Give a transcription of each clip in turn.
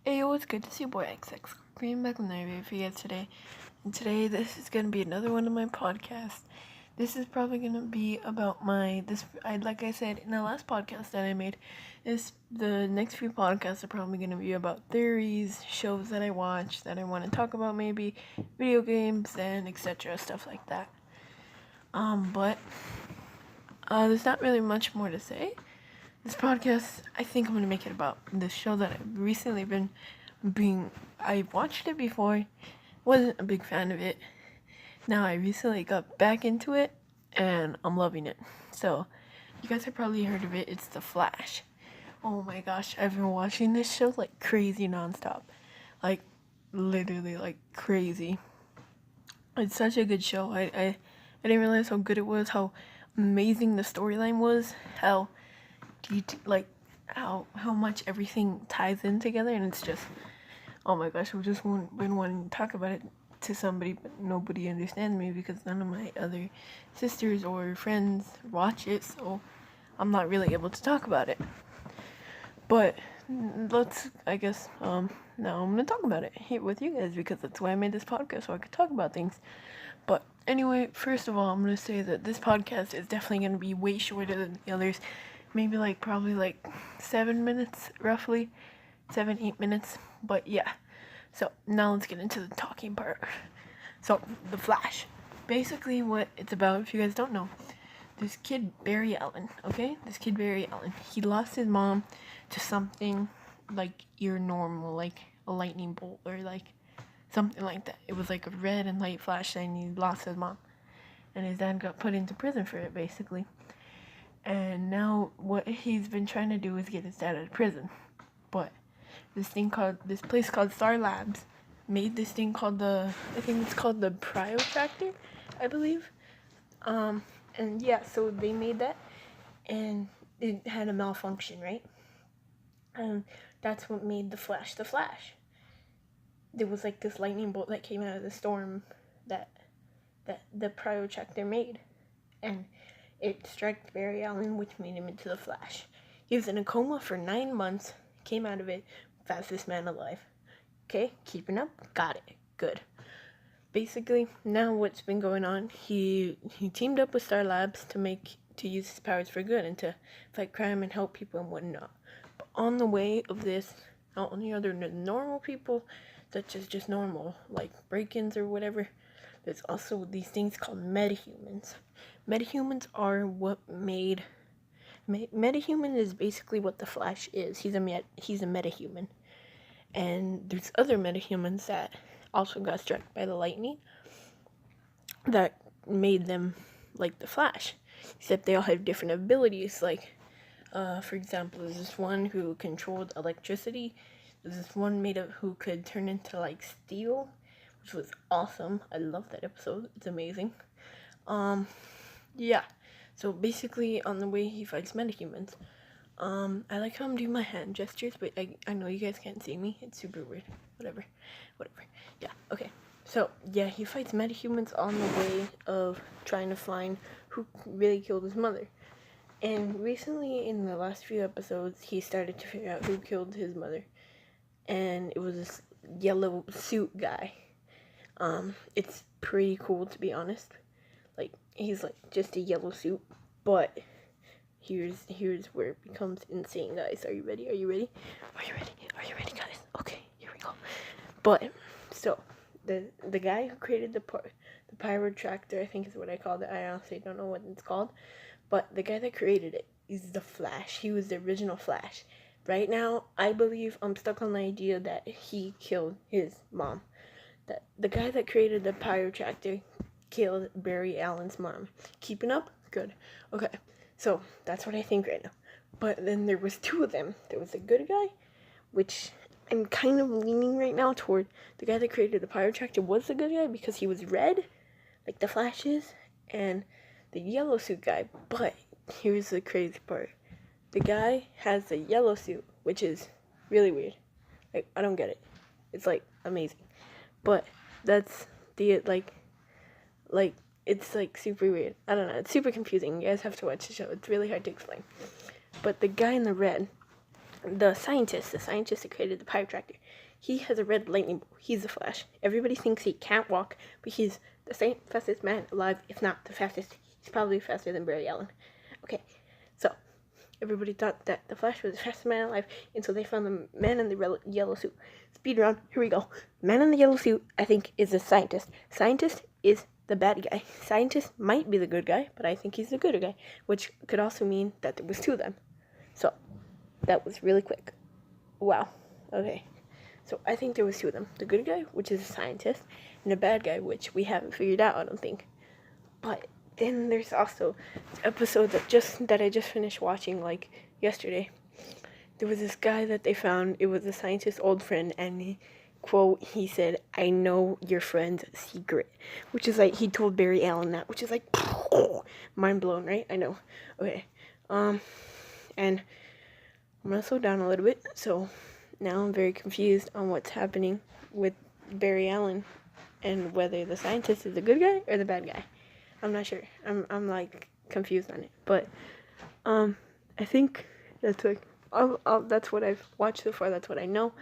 Hey, yo, it's good to see your boy XX. Green back on the video for you guys today. And today, this is gonna be another one of my podcasts. This is probably gonna be about like I said in the last podcast that I made, the next few podcasts are probably gonna be about theories, shows that I watch, that I want to talk about, maybe video games and etc. stuff like that. But there's not really much more to say. This podcast, I think I'm gonna make it about this show that I've recently I watched it before, wasn't a big fan of it. Now I recently got back into it, and I'm loving it. So, you guys have probably heard of it. It's The Flash. Oh my gosh, I've been watching this show like crazy nonstop, like literally like crazy. It's such a good show. I didn't realize how good it was, how amazing the storyline was, how like how much everything ties in together, and it's just, oh my gosh, I've just been wanting to talk about it to somebody, but nobody understands me because none of my other sisters or friends watch it, so I'm not really able to talk about it. But I guess now I'm gonna talk about it here with you guys because that's why I made this podcast, so I could talk about things. But anyway, first of all, I'm gonna say that this podcast is definitely gonna be way shorter than the others. Maybe probably 7 minutes, roughly 7-8 minutes. But yeah, so now let's get into the talking part. So The Flash, basically what it's about, if you guys don't know, this kid Barry Allen, he lost his mom to something like normal, like a lightning bolt or something like that. It was like a red and light flash, and he lost his mom, and his dad got put into prison for it, basically. And now what he's been trying to do is get his dad out of prison. But this place called Star Labs made this thing called I think it's called the Protractor, I believe. And yeah, so they made that, and it had a malfunction, right? And that's what made the Flash the Flash. There was like this lightning bolt that came out of the storm that the Protractor made, and it struck Barry Allen, which made him into the Flash. He was in a coma for 9 months, came out of it, fastest man alive. Okay, keeping up? Got it. Good. Basically, now what's been going on, he teamed up with Star Labs to use his powers for good and to fight crime and help people and whatnot. But on the way of this, not only are there normal people, such as just normal, like break-ins or whatever, there's also these things called metahumans. Metahumans are what made... Metahuman is basically what the Flash is. He's a metahuman. And there's other metahumans that also got struck by the lightning that made them like the Flash. Except they all have different abilities. Like, for example, there's this one who controlled electricity. There's this one who could turn into like steel, which was awesome. I love that episode. It's amazing. Yeah. So basically, on the way he fights metahumans, I like how I'm doing my hand gestures, but I know you guys can't see me. It's super weird. Whatever. Yeah, okay. So, yeah, he fights metahumans on the way of trying to find who really killed his mother. And recently, in the last few episodes, he started to figure out who killed his mother. And it was this yellow suit guy. It's pretty cool, to be honest. Like, he's like just a yellow suit, but here's where it becomes insane, guys. Are you ready, guys? Okay, here we go. But so the guy who created the Protractor, I think is what I called it. I honestly don't know what it's called, but the guy that created it is the Flash. He was the original Flash. Right now, I believe I'm stuck on the idea that he killed his mom. That the guy that created the Protractor killed Barry Allen's mom. Keeping up? Good. Okay, so that's what I think right now. But then there was two of them. There was a good guy, which I'm kind of leaning right now toward the guy that created the Protractor was the good guy because he was red, like the Flash is, and the yellow suit guy. But here's the crazy part. The guy has a yellow suit, which is really weird. Like, I don't get it. It's like amazing. But that's the it's like super weird. I don't know. It's super confusing. You guys have to watch the show. It's really hard to explain. But the guy in the red, the scientist that created the Pyre Tractor, he has a red lightning bolt. He's the Flash. Everybody thinks he can't walk, but he's the second fastest man alive, if not the fastest. He's probably faster than Barry Allen. Okay, so everybody thought that the Flash was the fastest man alive until they found the man in the yellow suit. Speed round, here we go. Man in the yellow suit, I think, is the scientist. Scientist is the bad guy. Scientist might be the good guy, but I think he's the good guy, which could also mean that there was two of them. So, that was really quick. Wow. Okay. So, I think there was two of them. The good guy, which is a scientist, and the bad guy, which we haven't figured out, I don't think. But then there's also this episode that I just finished watching, like, yesterday. There was this guy that they found. It was a scientist's old friend, and he said, "I know your friend's secret," which is like, he told Barry Allen that, which is like, mind blown, right? I know. Okay, and I'm gonna slow down a little bit. So now I'm very confused on what's happening with Barry Allen and whether the scientist is the good guy or the bad guy. I'm not sure. I'm like confused on it, but I think that's like that's what I've watched so far. That's what I know.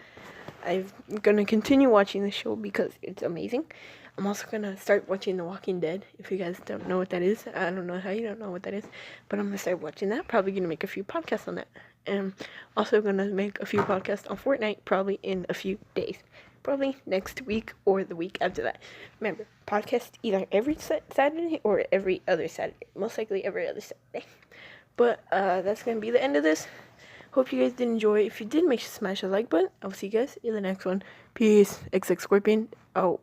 I'm gonna continue watching the show because it's amazing. I'm also gonna start watching The Walking Dead. If you guys don't know what that is, I don't know how you don't know what that is, but I'm gonna start watching that. Probably gonna make a few podcasts on that, and also gonna make a few podcasts on Fortnite. Probably in a few days, probably next week or the week after that. Remember, podcast either every Saturday or every other Saturday. Most likely every other Saturday. But that's gonna be the end of this. Hope you guys did enjoy. If you did, make sure to smash the like button. I'll see you guys in the next one. Peace. XX Scorpion out.